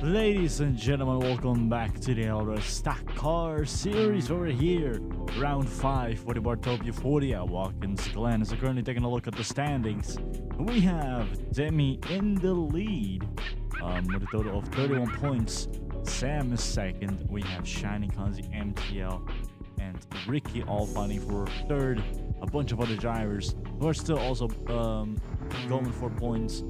Ladies and gentlemen, welcome back to the Elder Stock Car Series over here. Round 5 for the Bartopia 40 at Watkins, Glen. So currently taking a look at the standings. We have Demi in the lead with a total of 31 points. Sam is second. We have Shining Kanzi, MTL, and Ricky all fighting for third. A bunch of other drivers who are still also going for points.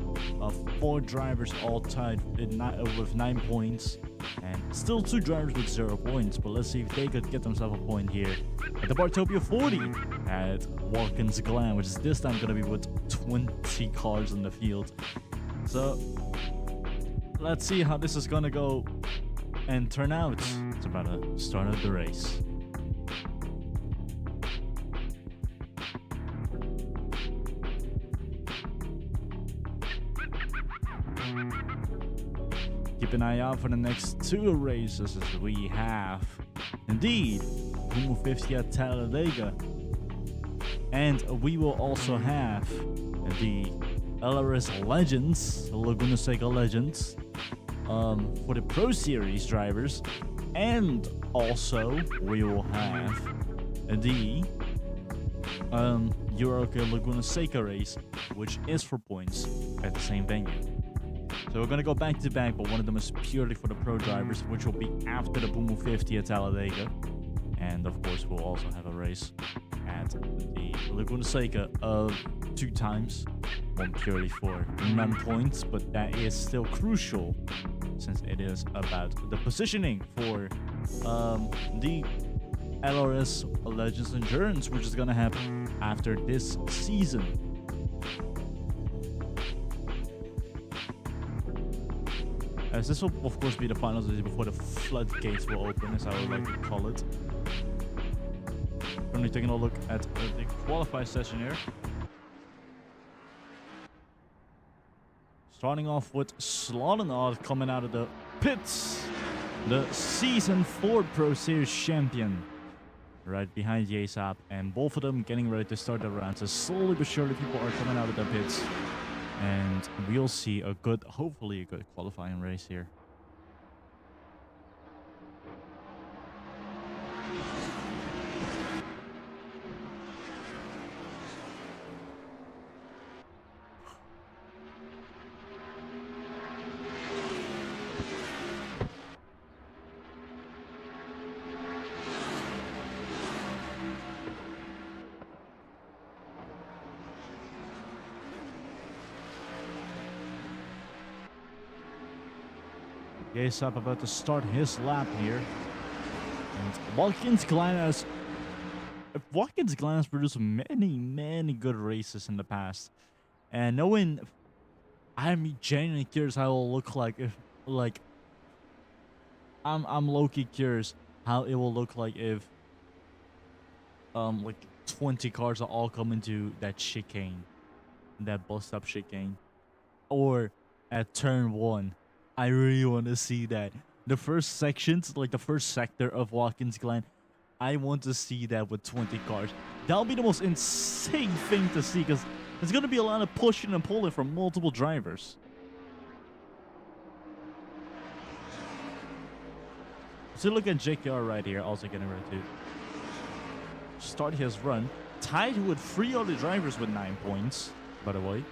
4 drivers all tied with 9 points, and still 2 drivers with 0 points. But let's see if they could get themselves a point here at the Bartopia 40 at Watkins Glen, which is this time going to be with 20 cars in the field. So let's see how this is going to go and turn out. It's about to start of the race. Keep an eye out for the next 2 races as we have indeed Boom 50 at Talladega, and we will also have the LRS Legends, Laguna Seca Legends, for the Pro Series drivers, and also we will have the Euroca Laguna Seca race, which is for points at the same venue. So we're going to go back to back, but one of them is purely for the pro drivers, which will be after the Boom 50 at Talladega. And of course, we'll also have a race at the Laguna Seca 2 times. One purely for non-points, but that is still crucial since it is about the positioning for the LRS Legends Endurance, which is going to happen after this season. As this will, of course, be the finals before the floodgates will open, as I would like to call it. Currently taking a look at the qualify session here. Starting off with Slaughternaut coming out of the pits. The Season 4 Pro Series champion. Right behind Yasap, and both of them getting ready to start the round. So slowly but surely people are coming out of the pits. And we'll see a good, hopefully a good qualifying race here. Yasap about to start his lap here. And Watkins Glen has produced many good races in the past. And knowing, I'm genuinely curious how it will look like if, like, I'm low-key curious how it will look like if, like 20 cars are all coming to that chicane, that bust-up chicane, or at turn 1. I really want to see that. The first sections, like the first sector of Watkins Glen, I want to see that with 20 cars. That'll be the most insane thing to see, because there's going to be a lot of pushing and pulling from multiple drivers. So look at JKR right here, also getting ready to start his run. Tied with 3 other drivers with 9 points, by the way.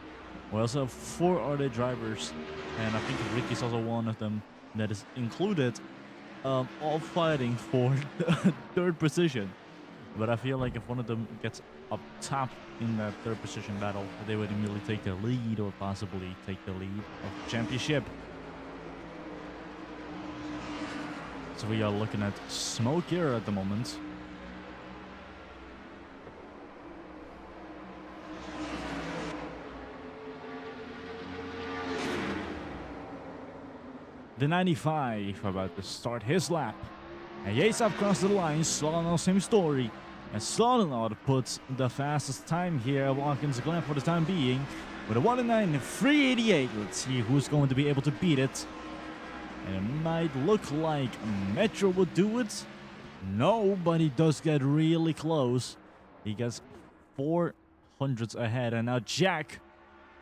We also have 4 other drivers, and I think Ricky's also one of them that is included, all fighting for the 3rd position. But I feel like if one of them gets up top in that 3rd position battle, they would immediately take the lead or possibly take the lead of the championship. So we are looking at smoke here at the moment. The 95 about to start his lap. And Yasap crossed the line. Slaughternaut, same story. And Slaughternaut puts the fastest time here at Watkins Glen for the time being. With a 1:09.388. Let's see who's going to be able to beat it. And it might look like Metro would do it. No, but he does get really close. He gets 400s ahead. And now Jack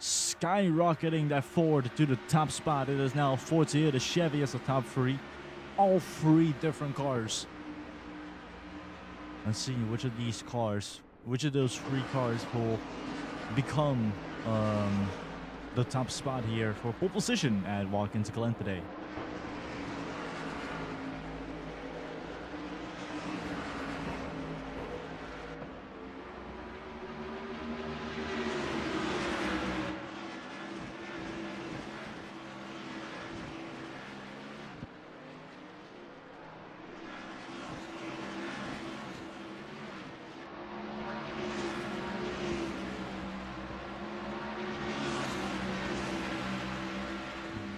skyrocketing that Ford to the top spot. It is now Fortier, the Chevy as the top three. All three different cars. Let's see which of these cars, which of those three cars will become the top spot here for pole position at Watkins Glen today.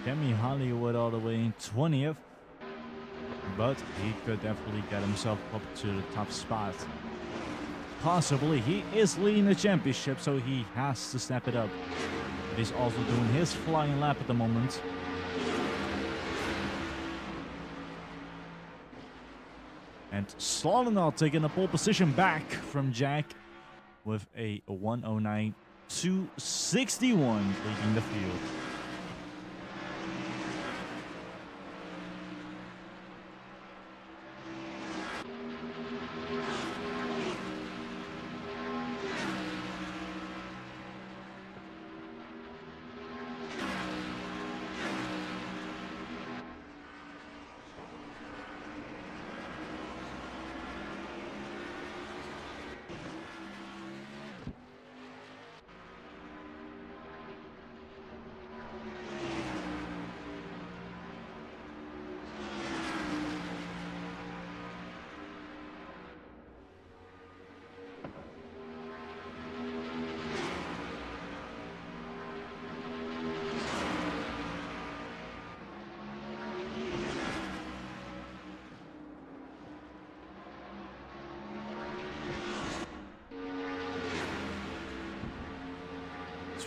Demi Hollywood all the way in 20th, but he could definitely get himself up to the top spot. Possibly. He is leading the championship, so he has to step it up. But he's also doing his flying lap at the moment. And Slaughternaut taking a pole position back from Jack with a 109.261 leading the field.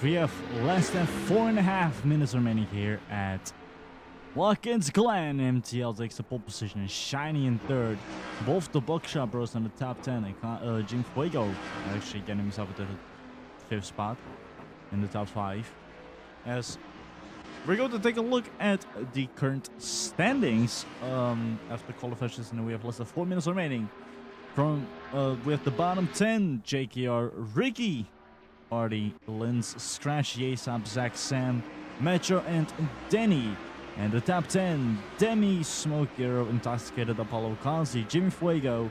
We have less than 4.5 minutes remaining here at Watkins Glen. MTL takes the pole position and Shiny in third. Both the Buckshot Bros in the top 10. And Jim Fuego actually getting himself into the 5th spot in the top 5. As we're going to take a look at the current standings after qualifications, and we have less than 4 minutes remaining. From we have the bottom 10, JKR, Ricky, Artie, Linz, Scratch, Yesab, Zach, Sam, Metro, and Denny. And the top 10, Demi, Smoke Hero, Intoxicated, Apollo, Kazi, Jimmy Fuego,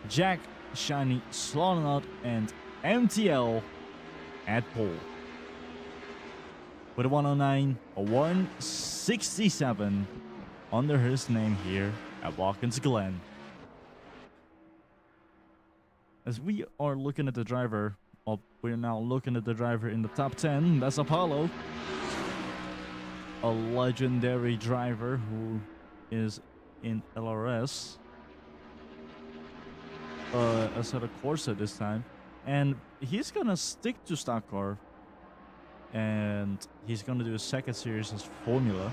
Jack, Shiny, Slaughternaut, and MTL at pole. With a 109, a 167 under his name here at Watkins Glen. As we are looking at the driver, well, we're now looking at the driver in the top 10. That's Apollo, a legendary driver who is in LRS. A set of Corsa this time, and he's gonna stick to stock car, and he's gonna do a second series as Formula.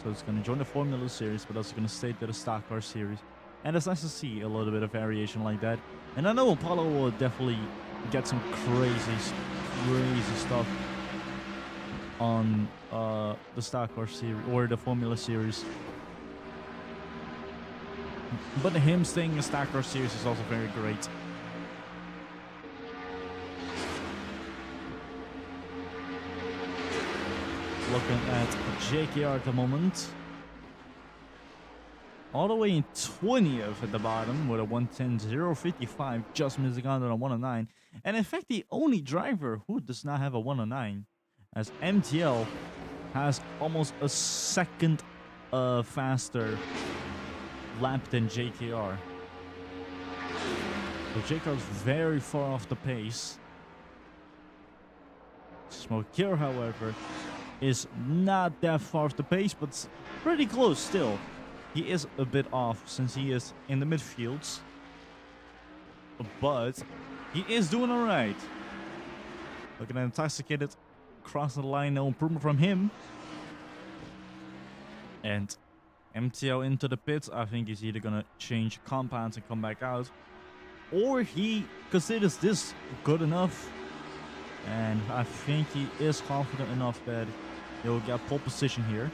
So it's gonna join the Formula series, but also gonna stay to the stock car series. And it's nice to see a little bit of variation like that. And I know Apollo will definitely get some crazy stuff on the stock car series or the Formula series. But him staying in the stock car series is also very great. Looking at JKR at the moment. All the way in 20th at the bottom with a 110.055, just missing out on a 109. And in fact, the only driver who does not have a 109, as MTL has almost a second faster lap than JKR. So JKR is very far off the pace. Smoke Hero, however, is not that far off the pace, but pretty close still. He is a bit off since he is in the midfields, but he is doing all right. Looking at Intoxicated, crossing the line, no improvement from him. And MTL into the pits. I think he's either gonna change compounds and come back out, or he considers this good enough And I think he is confident enough that he'll get pole position here.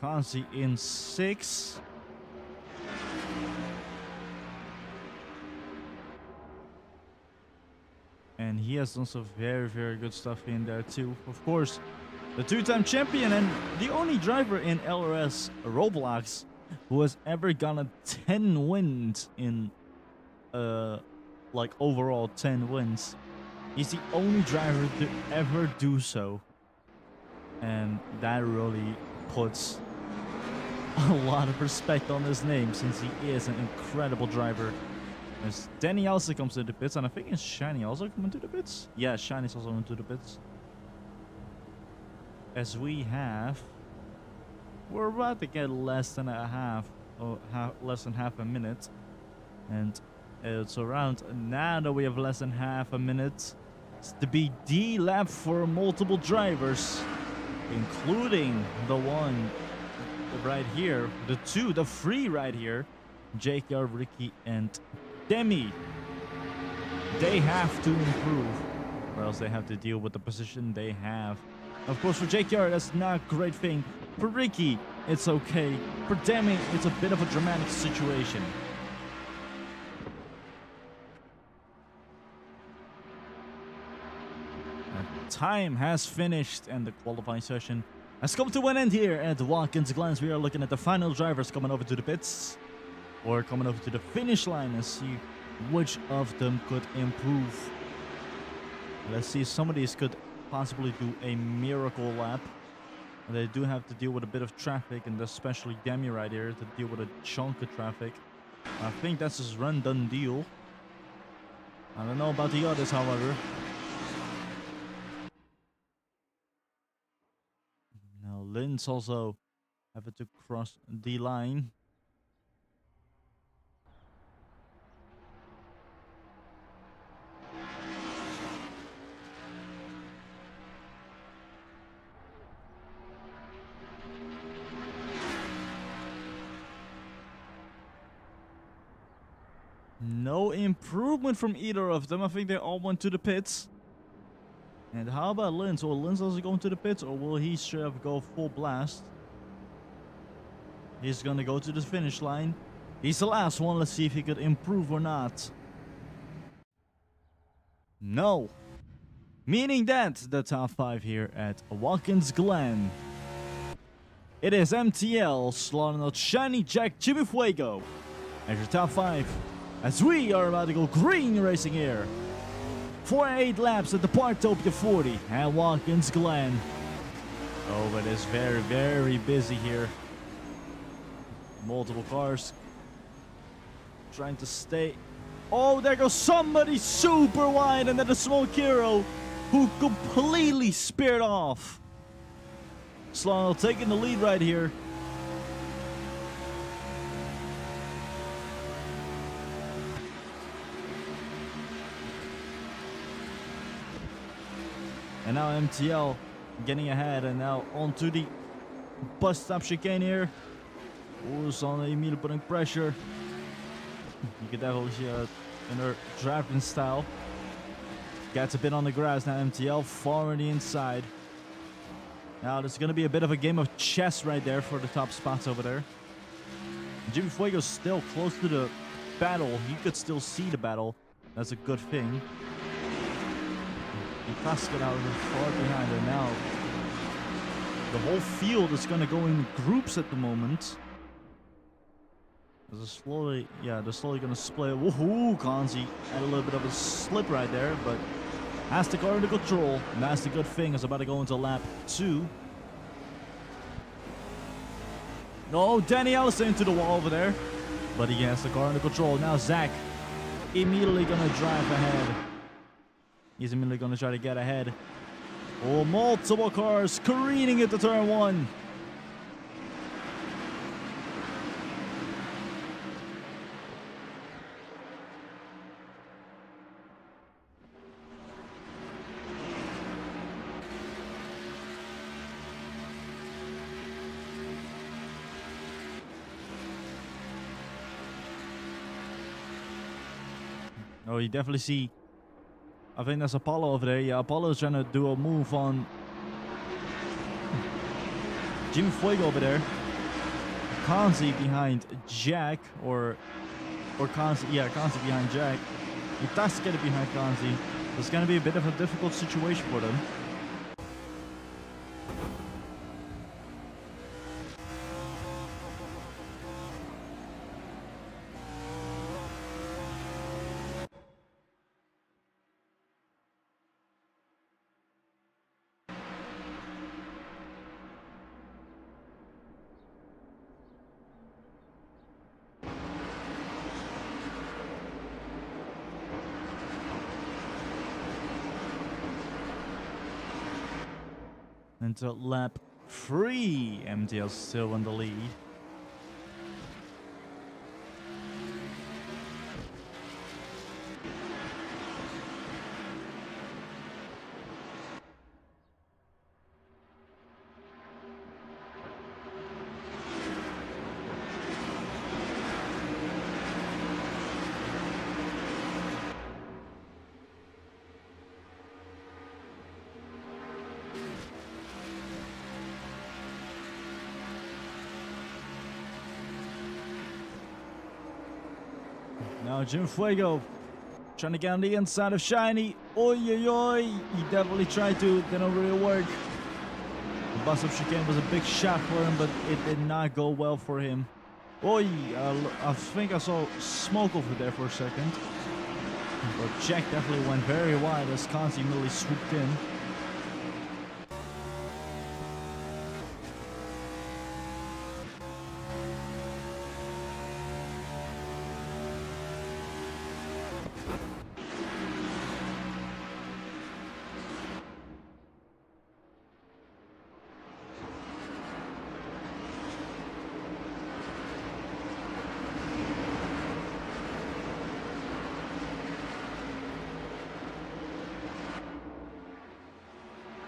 Kanzi in 6. And he has done some very, very good stuff in there too. Of course, the 2-time champion and the only driver in LRS Roblox who has ever gotten 10 wins in, like overall 10 wins. He's the only driver to ever do so. And that really puts a lot of respect on his name since he is an incredible driver. As Danny also comes to the pits, and I think is Shiny also coming to the pits? Yeah, Shiny's also into the pits. As we're about to get less than less than half a minute. And it's around now that we have less than half a minute. It's the BD lap for multiple drivers, including the one right here, the three right here, JKR, Ricky, and Demi. They have to improve, or else they have to deal with the position they have. Of course, for JKR, that's not a great thing. For Ricky, it's okay. For Demi, it's a bit of a dramatic situation. Time has finished, and the qualifying session has come to an end here at Watkins Glen. We are looking at the final drivers coming over to the pits, or coming over to the finish line, and see which of them could improve. Let's see if some of these could possibly do a miracle lap. And they do have to deal with a bit of traffic, and especially Demi right here to deal with a chunk of traffic. I think that's his done deal. I don't know about the others, however. Now Lynn's also having to cross the line. No improvement from either of them. I think they all went to the pits. And how about Linz? Will Linz also go to the pits, or will he straight up go full blast? He's gonna go to the finish line. He's the last one. Let's see if he could improve or not. No. Meaning that the top 5 here at Watkins Glen. It is MTL, slaughtering out Shiny Jack Jimmy Fuego as your top 5. As we are about to go green racing here. 4-8 laps at the Bartopia 40 at Watkins Glen. Oh, but it's very, very busy here. Multiple cars trying to stay. Oh, there goes somebody super wide, and then the Smoke Hero who completely speared off. Sloan taking the lead right here. And now MTL getting ahead, and now onto the bus stop chicane here. Oh, Sloan immediately putting pressure. You could definitely see in her driving style. Gets a bit on the grass now. MTL far on the inside. Now there's going to be a bit of a game of chess right there for the top spots over there. Jimmy Fuego's still close to the battle. He could still see the battle. That's a good thing. And Casca out far behind her now. The whole field is going to go in groups at the moment. They're slowly going to split. Woohoo! Kanzi had a little bit of a slip right there, but has the car under control. And that's the good thing. It's about to go into lap 2. No, Danny Allison into the wall over there. But he has the car under control. Now Zach immediately going to drive ahead. He's immediately going to try to get ahead. Oh, multiple cars careening into turn 1. Oh, you definitely see. I think that's Apollo over there. Yeah, Apollo's trying to do a move on Jim Fuego over there. Kanzi behind Jack, or Kanzi, yeah, Kanzi behind Jack. Itaskere behind Kanzi. It's gonna be a bit of a difficult situation for them. Into lap 3, MTL still in the lead. Now Jim Fuego trying to get on the inside of Shiny. Oi, oi, oi. He definitely tried to. Didn't really work. The bus up chicane was a big shot for him, but it did not go well for him. Oi, I think I saw smoke over there for a second. But Jack definitely went very wide as Kanzi really swooped in.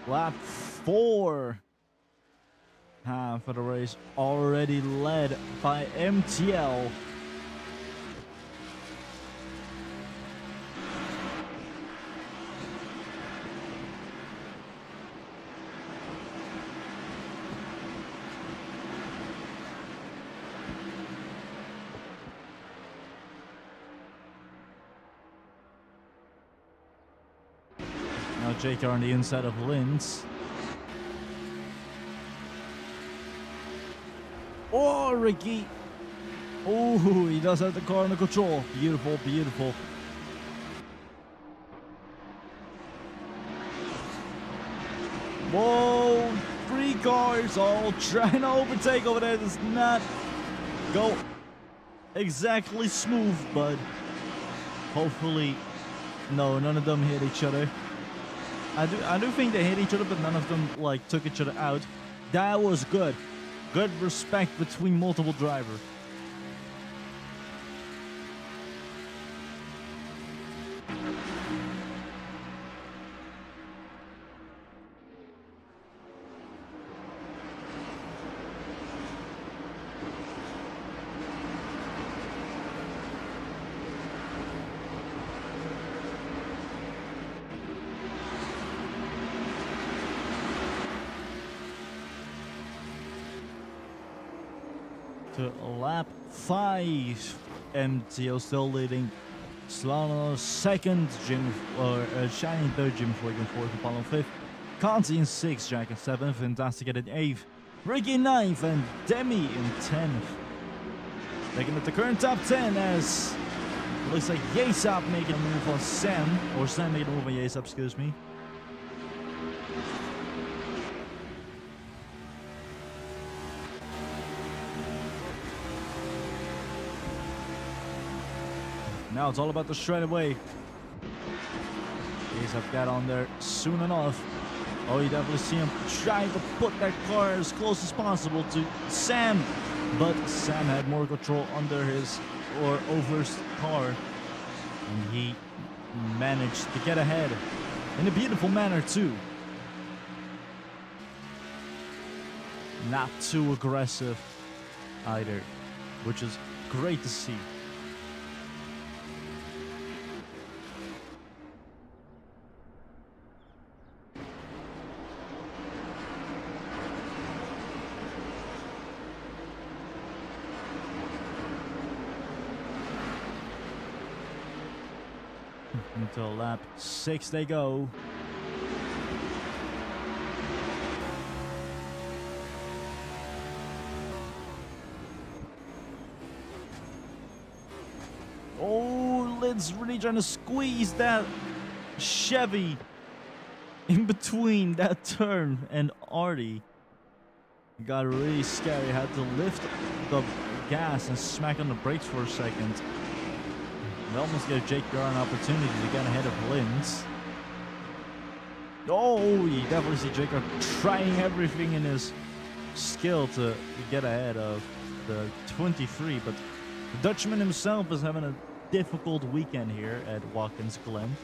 Lap 4. Half of the race already led by MTL. Now JK on the inside of Linz. Oh, Ricky. Oh, he does have the car under control. Beautiful, beautiful. Whoa, 3 cars all trying to overtake over there. Does not go exactly smooth, but hopefully, no, none of them hit each other. I do think they hit each other, but none of them like took each other out. That was good. Good respect between multiple drivers. To lap 5, MTO still leading. Solano second, Shiny third, Jim Fuego fourth, Apollo fifth, Kanzi in 6th, Jack in 7th, Fantastic in 8th, Ricky in 9th, and Demi in 10th. Taking at the current top 10 as it looks like Yasap making a move on Sam, or Sam making a move on Yasap, excuse me. Now it's all about the straightaway. Yasap got on there soon enough. Oh, you definitely see him trying to put that car as close as possible to Sam. But Sam had more control under his, or over his car. And he managed to get ahead in a beautiful manner too. Not too aggressive either, which is great to see. Until lap 6 they go. Oh, Lid's really trying to squeeze that Chevy in between that turn and Artie. Got really scary. Had to lift the gas and smack on the brakes for a second. They almost gave Jake Garr an opportunity to get ahead of Linz. Oh, you definitely see Jake Garr trying everything in his skill to get ahead of the 23, but the Dutchman himself is having a difficult weekend here at Watkins Glen.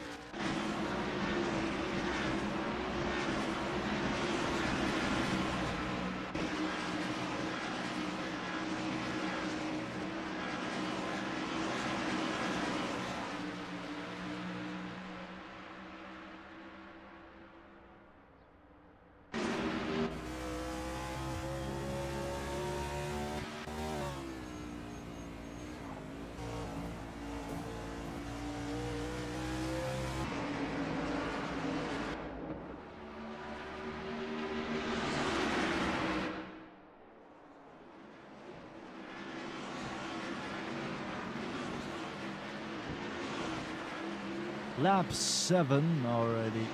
Lap 7 already.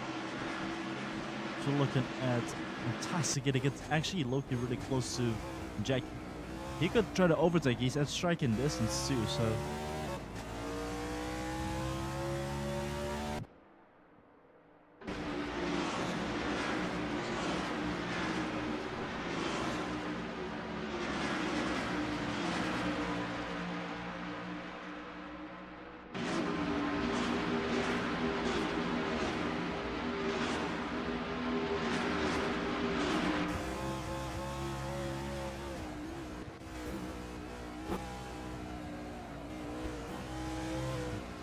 So looking at fantastic. It gets actually Loki really close to Jack. He could try to overtake. He's at striking distance too, so.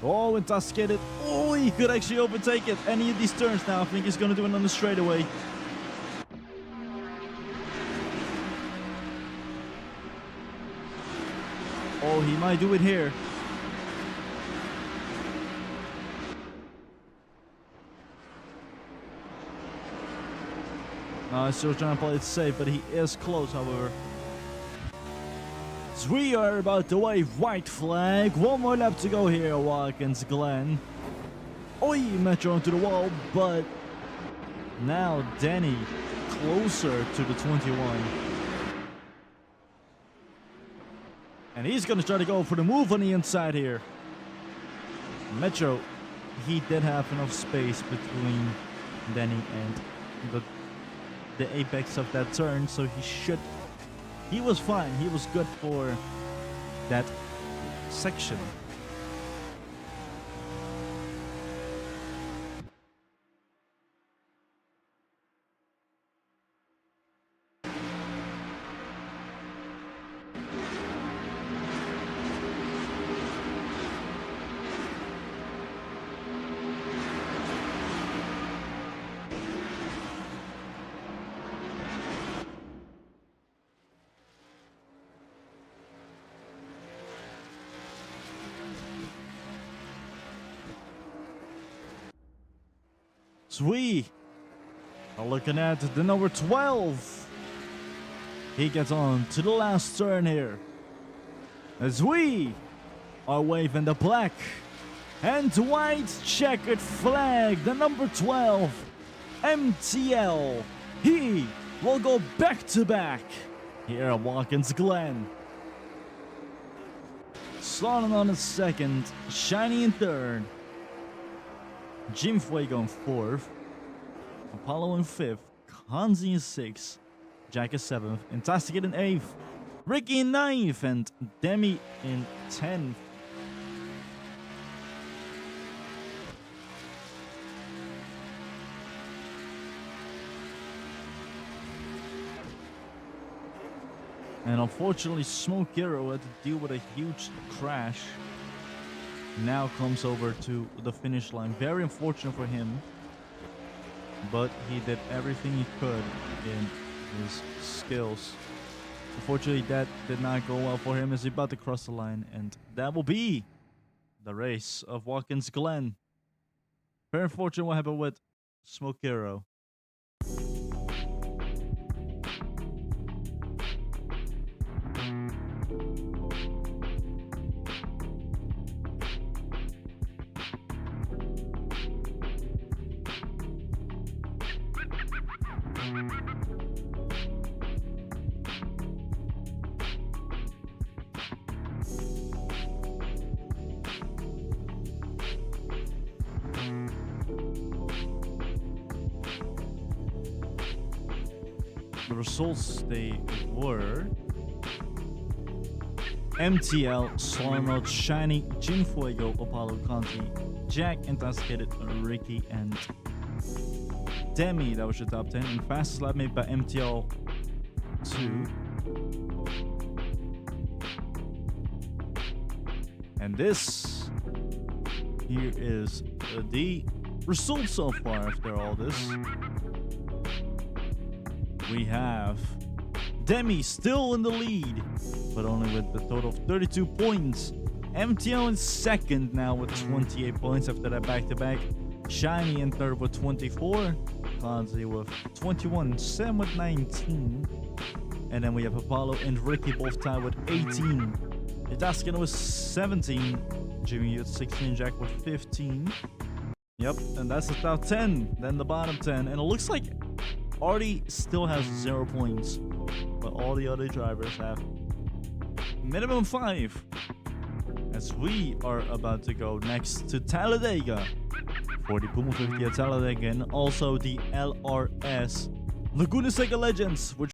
Oh, intoxicated. Oh, he could actually overtake it. Any of these turns now. I think he's going to do it on the straightaway. Oh, he might do it here. No, he's still trying to play it safe, but he is close, however. So we are about to wave white flag. One more lap to go here, Watkins Glen. Oi, Metro into the wall, but now Danny closer to the 21. And he's going to try to go for the move on the inside here. Metro, he did have enough space between Danny and the apex of that turn, so he was fine. He was good for that section. We are looking at the number 12. He gets on to the last turn here. As we are waving the black and white checkered flag, the number 12, MTL. He will go back to back here at Watkins Glen. Slotting on in second, Shiny in third. Jim Fuego in fourth, Apollo in fifth, Hansi in sixth, Jack is seventh, Intoxicated in eighth, Ricky in ninth, and Demi in 10th. And unfortunately, Smoke Hero had to deal with a huge crash. Now comes over to the finish line. Very unfortunate for him, but he did everything he could in his skills. Unfortunately, that did not go well for him as he about to cross the line, and that will be the race of Watkins Glen. Very unfortunate what happened with Smokero. The results they were MTL, Solomon, Shiny, Jinfuego, Apollo, Conti, Jack, Intoxicated, Ricky, and Demi. That was your top 10. And fastest lap made by MTL 2. And this here is the results so far after all this. We have Demi still in the lead, but only with the total of 32 points. MTO in second now with 28 points after that back-to-back. Shiny in third with 24. Kanzi with 21. Sam with 19. And then we have Apollo and Ricky both tied with 18. Itaskina with 17. Jimmy with 16. Jack with 15. Yep, and that's the top 10. Then the bottom 10. And it looks like Artie still has 0 points, but all the other drivers have minimum 5. As we are about to go next to Talladega for the Puma 50 at Talladega, and also the LRS Laguna Seca Legends, which